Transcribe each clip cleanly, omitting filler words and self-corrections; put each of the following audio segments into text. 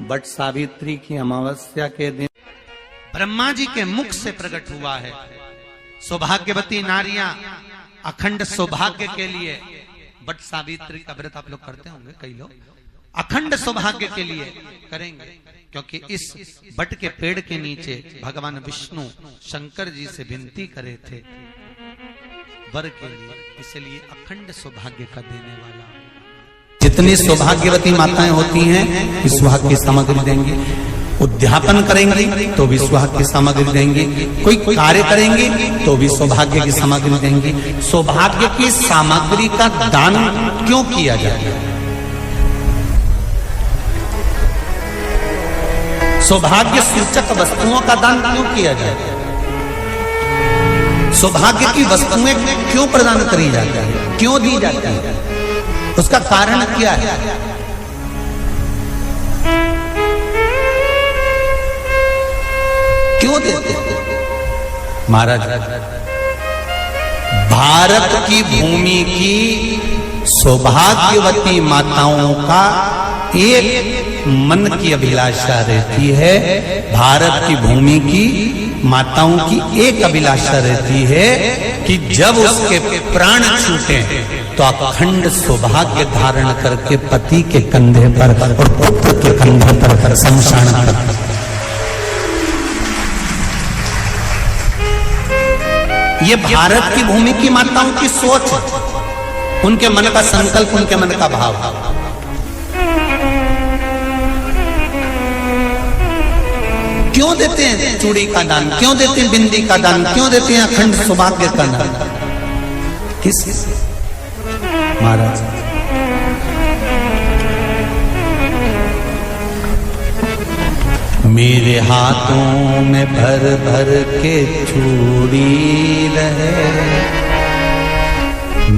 But Savitri की अमावस्या के दिन ब्रह्मा जी के मुख से प्रकट हुआ है। सौभाग्यवती नारियां अखंड सौभाग्य के लिए बट सावित्री का व्रत आप लोग करते होंगे, कई लोग अखंड सौभाग्य के लिए करेंगे, क्योंकि इस बट के पेड़ के नीचे भगवान विष्णु शंकर जी से विनती करे थे वर के लिए, इसलिए अखंड सौभाग्य का देने वाला। जितनी सौभाग्यवती माताएं होती हैं विश्वास की सामग्री देंगी, उद्यापन करेंगी तो भी सुहाग की सामग्री देंगे, कोई कार्य करेंगे तो भी सौभाग्य की सामग्री देंगे। सौभाग्य की सामग्री का दान क्यों किया जाता है? सौभाग्य सूचक वस्तुओं का दान क्यों किया जाता है? सौभाग्य की वस्तुएं क्यों प्रदान करी जाती है, क्यों दी जाती है? उसका कारण क्या है? क्यों देते हैं? महाराज, भारत की भूमि की सौभाग्यवती माताओं का एक मन की अभिलाषा रहती है, भारत की भूमि की माताओं की एक अभिलाषा रहती है कि जब उसके प्राण छूटे तो अखंड सौभाग्य धारण करके पति के कंधे पर और पुत्र के कंधे पर शमशान पर। ये भारत की भूमि की माताओं की सोच है, उनके मन का संकल्प, उनके मन का भाव। क्यों देते हैं चूड़ी का दान, क्यों देते हैं बिंदी का दान, क्यों देते हैं अखंड सौभाग्य का दान? किस महाराज? मेरे हाथों में भर भर के चूड़ी रहे,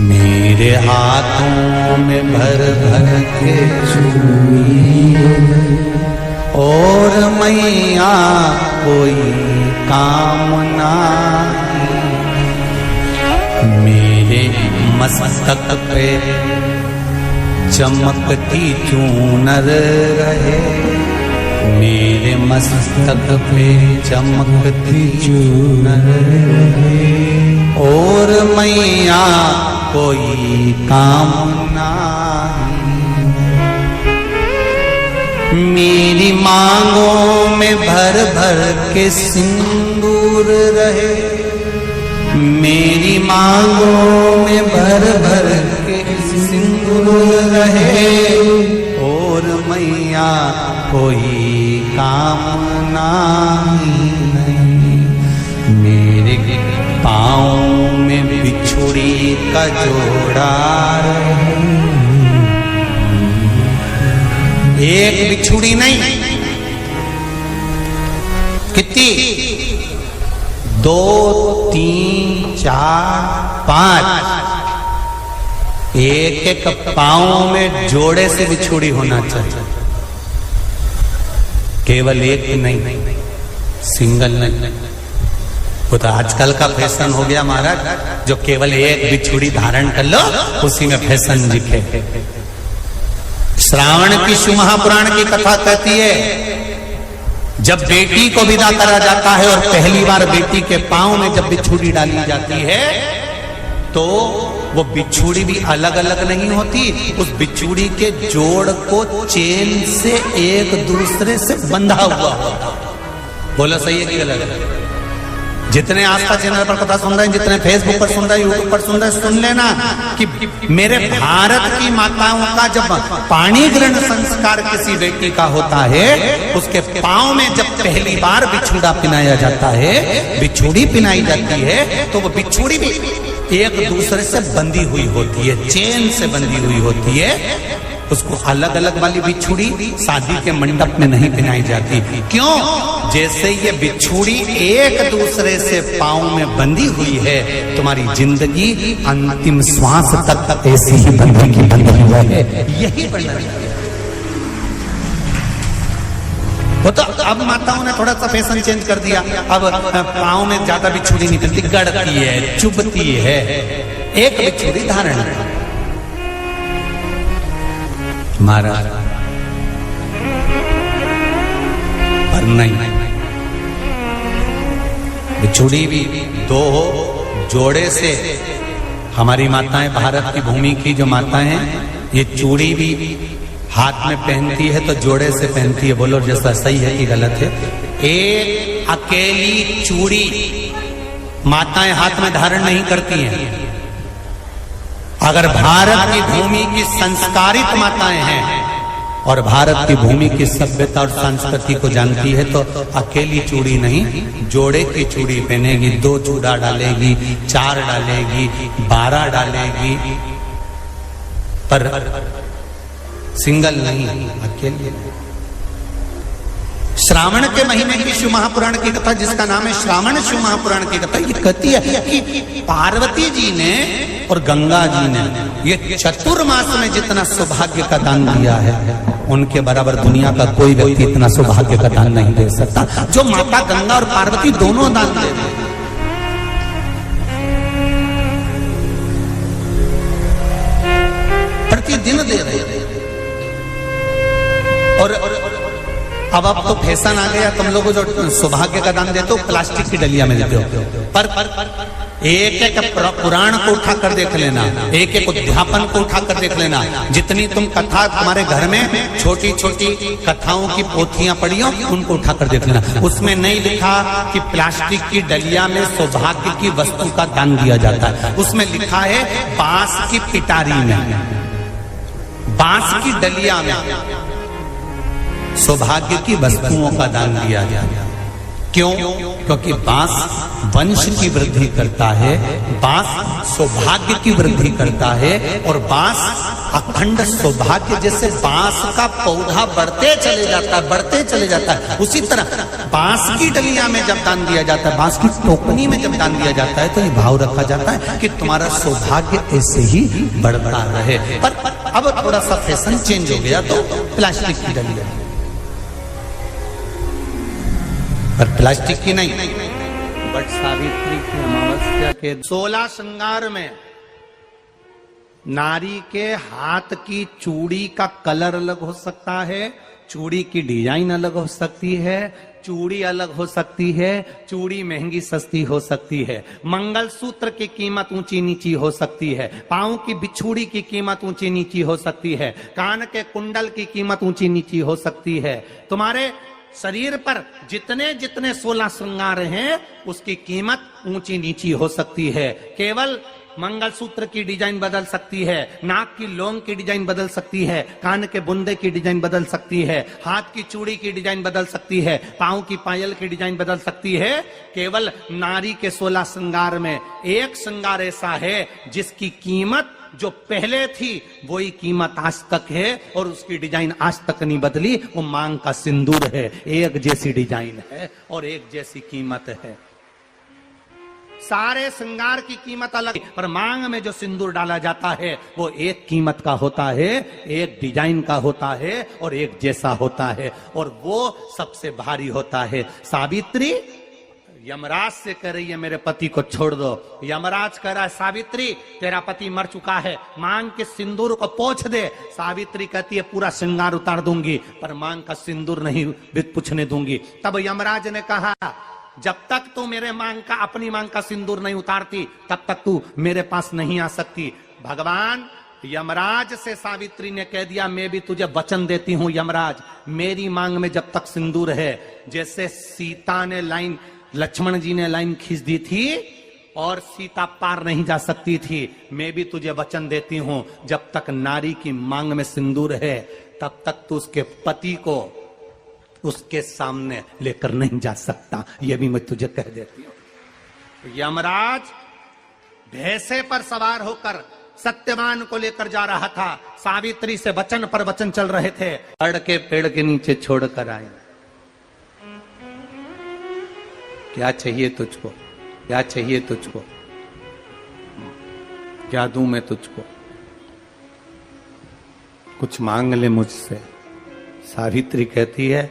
मेरे हाथों में भर भर के चूड़ी और मैया कोई काम नहीं, मेरे मस्तक पे चमकती चूनर रहे, मेरे मस्तक पे चमकती चूनर रहे और मैया कोई काम नहीं, मेरी मांगों में भर भर के सिंदूर रहे, मेरी मांगों में भर भर के सिंदूर रहे और मैया कोई काम नहीं, मेरे पाँव में बिछुड़ी का जोड़ा रहे, एक बिछुड़ी नहीं, कितनी? 2, 3, 4, 5, एक एक पाँव में जोड़े से बिछुड़ी होना चाहिए, केवल एक नहीं, सिंगल नहीं। वो तो आजकल का फैशन हो गया महाराज, जो केवल एक बिछुड़ी धारण कर लो उसी में फैशन दिखे। श्रावण की शिव महापुराण की कथा कहती है, जब बेटी को विदा करा जाता है और पहली बार बेटी के पांव में जब बिछुड़ी डाली जाती है तो वो बिछुड़ी भी अलग अलग नहीं होती, उस बिछुड़ी के जोड़ को चेन से एक दूसरे से बंधा हुआ होता। बोला सही है कि गलत? जितने आस्था चैनल पर कथा सुन रहे हैं, जितने फेसबुक पर सुन रहे हैं, यूट्यूब पर सुन रहे हैं, सुन लेना कि मेरे भारत की माताओं का जब पाणी ग्रहण संस्कार किसी बेटी का होता है, उसके पांव में जब पहली बार बिछुड़ा पिनाया जाता है, बिछुड़ी पिनाई जाती है, तो वो बिछुड़ी भी एक दूसरे से बंधी हुई होती है, चेन से बंधी हुई होती है। उसको अलग अलग वाली बिछुड़ी शादी के मंडप में नहीं पिनाई जाती। क्यों? जैसे ये बिछुड़ी एक दूसरे से पांव में बंधी हुई है, तुम्हारी जिंदगी अंतिम श्वास तक ऐसी ही बंधी हुई है, यही बनना चाहिए। वो तो अब माताओं ने थोड़ा सा फैशन चेंज कर दिया, अब पांव में ज्यादा बिछुड़ी नहीं पहनती, गड़ती है, चुभती है, एक बिछुड़ी धारण। महाराज नहीं, चूड़ी भी दो हो, जोड़े से। हमारी माताएं, भारत की भूमि की जो माताएं हैं, ये चूड़ी भी हाथ में पहनती है तो जोड़े से पहनती है। बोलो जैसा सही है कि गलत है? एक अकेली चूड़ी माताएं हाथ में धारण नहीं करती हैं। अगर भारत की भूमि की संस्कारित माताएं हैं और भारत की भूमि की सभ्यता और संस्कृति को जानती है तो अकेली चूड़ी नहीं, जोड़े की चूड़ी पहनेगी। 2 चूड़ा डालेगी, 4 डालेगी, 12 डालेगी, पर सिंगल नहीं, अकेले। श्रावण के महीने की शिव महापुराण की कथा, जिसका नाम है श्रावण शिव महापुराण की कथा, ये कहती है कि पार्वती जी ने और गंगा जी ने ये चतुर्मास में जितना सौभाग्य का दान दिया है, उनके बराबर दुनिया का कोई व्यक्ति इतना सौभाग्य का दान नहीं दे सकता जो माता गंगा और पार्वती दोनों दान दे रहे हैं। प्रतिदिन दे रहे हैं। और अब तो फैशन आ गया, तुम लोगों जो सौभाग्य का दान देते हो प्लास्टिक की डलिया में देते हो। पर एक एक पुराण को उठाकर देख लेना, एक एक उद्यापन को उठाकर देख लेना। जितनी तुम कथा तुम्हारे घर में छोटी छोटी कथाओं की पोथियां पढ़ी हो, उनको उठाकर देख लेना। उसमें नहीं लिखा कि प्लास्टिक की डलिया में सौभाग्य की वस्तु का दान दिया जाता है। उसमें लिखा है बांस की पिटारी में, बांस की डलिया में सौभाग्य की वस्तुओं का दान दिया जाए। क्यों? क्योंकि बांस वंश की वृद्धि करता है, बांस सौभाग्य की वृद्धि करता है, और बांस अखंड सौभाग्य। जैसे बांस का पौधा बढ़ते चले जाता है, बढ़ते चले जाता है, उसी तरह बांस की डलिया में जब दान दिया जाता है, बांस की टोकनी में जब दान दिया जाता है, तो ये भाव रखा जाता है कि तुम्हारा सौभाग्य ऐसे ही बढ़ता रहे। पर अब थोड़ा सा फैशन चेंज हो गया तो प्लास्टिक की डलिया, पर प्लास्टिक की नहीं, बट सावित्री की अमावस्या के 16 श्रृंगार में नारी के हाथ की चूड़ी का कलर अलग हो सकता है, चूड़ी की डिजाइन अलग हो सकती है, चूड़ी अलग हो सकती है, चूड़ी महंगी सस्ती हो सकती है, मंगलसूत्र की कीमत ऊंची नीची हो सकती है, पांव की बिछुड़ी की कीमत ऊंची नीची हो सकती है, कान के कुंडल की कीमत ऊंची नीची हो सकती है। तुम्हारे शरीर पर जितने जितने 16 श्रृंगार हैं, उसकी कीमत ऊंची नीची हो सकती है। केवल मंगलसूत्र की डिजाइन बदल सकती है, नाक की लौंग की डिजाइन बदल सकती है, कान के बुंदे की डिजाइन बदल सकती है, हाथ की चूड़ी की डिजाइन बदल सकती है, पांव की पायल की डिजाइन बदल सकती है। केवल नारी के 16 श्रृंगार में एक श्रृंगार ऐसा है जिसकी कीमत जो पहले थी वही कीमत आज तक है, और उसकी डिजाइन आज तक नहीं बदली। वो मांग का सिंदूर है, एक जैसी डिजाइन है और एक जैसी कीमत है। सारे श्रृंगार की कीमत अलग, पर मांग में जो सिंदूर डाला जाता है वो एक कीमत का होता है, एक डिजाइन का होता है और एक जैसा होता है, और वो सबसे भारी होता है। सावित्री यमराज से कह रही है मेरे पति को छोड़ दो। यमराज कह रहा है सावित्री तेरा पति मर चुका है, मांग के सिंदूर को पोंछ दे। सावित्री कहती है पूरा श्रृंगार उतार दूंगी, पर मांग का सिंदूर नहीं पूछने दूंगी। तब यमराज ने कहा जब तक तू मेरे मांग का, अपनी मांग का सिंदूर नहीं उतारती, तब तक तू मेरे पास नहीं आ सकती। भगवान यमराज से सावित्री ने कह दिया मैं भी तुझे वचन देती हूं यमराज, मेरी मांग में जब तक सिंदूर है। जैसे सीता ने लाइन, लक्ष्मण जी ने लाइन खींच दी थी और सीता पार नहीं जा सकती थी, मैं भी तुझे वचन देती हूं जब तक नारी की मांग में सिंदूर है तब तक तू उसके पति को उसके सामने लेकर नहीं जा सकता। यह भी मैं तुझे कह देती हूं। यमराज भैंसे पर सवार होकर सत्यवान को लेकर जा रहा था, सावित्री से वचन पर वचन चल रहे थे। पेड़ के पेड़ के नीचे छोड़कर आए। क्या चाहिए तुझको, क्या चाहिए तुझको, क्या दूं मैं तुझको, कुछ मांग ले मुझसे। सावित्री कहती है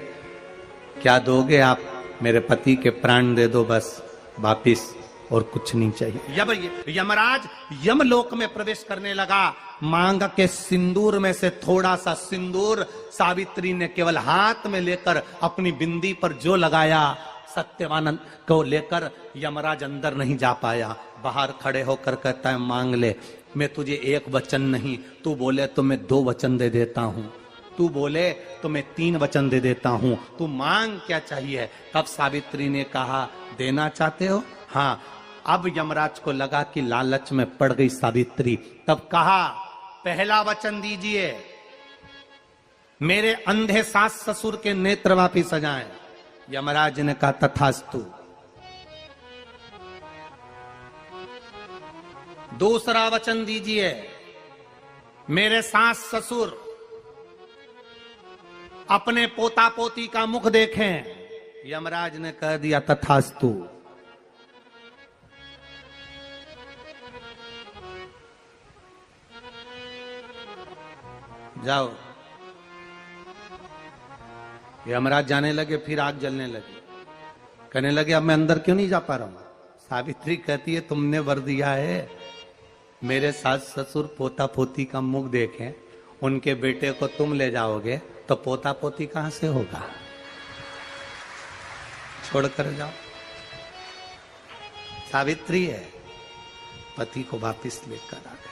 क्या दोगे आप, मेरे पति के प्राण दे दो बस वापिस। और कुछ नहीं चाहिए। जब यमराज यमलोक में प्रवेश करने लगा, मांग के सिंदूर में से थोड़ा सा सिंदूर सावित्री ने केवल हाथ में लेकर अपनी बिंदी पर जो लगाया, सत्यवान को लेकर यमराज अंदर नहीं जा पाया। बाहर खड़े होकर कहता है मांग ले, मैं तुझे एक वचन नहीं, तू बोले तो मैं 2 वचन दे देता हूं, तू बोले तो मैं 3 वचन दे देता हूं, तू मांग क्या चाहिए। तब सावित्री ने कहा देना चाहते हो? हाँ। अब यमराज को लगा कि लालच में पड़ गई सावित्री। तब कहा पहला वचन दीजिए, मेरे अंधे सास ससुर के नेत्र वापिस आ जाएं। यमराज ने कहा तथास्तु। दूसरा वचन दीजिए, मेरे सास ससुर अपने पोता पोती का मुख देखें। यमराज ने कह दिया तथास्तु। जाओ। यमराज जाने लगे, फिर आग जलने लगी। कहने लगे अब मैं अंदर क्यों नहीं जा पा रहा हूं। सावित्री कहती है तुमने वर दिया है, मेरे सास ससुर पोता पोती का मुख देखें, उनके बेटे को तुम ले जाओगे तो पोता पोती कहां से होगा, छोड़कर जाओ। सावित्री है, पति को वापिस लेकर आ गई।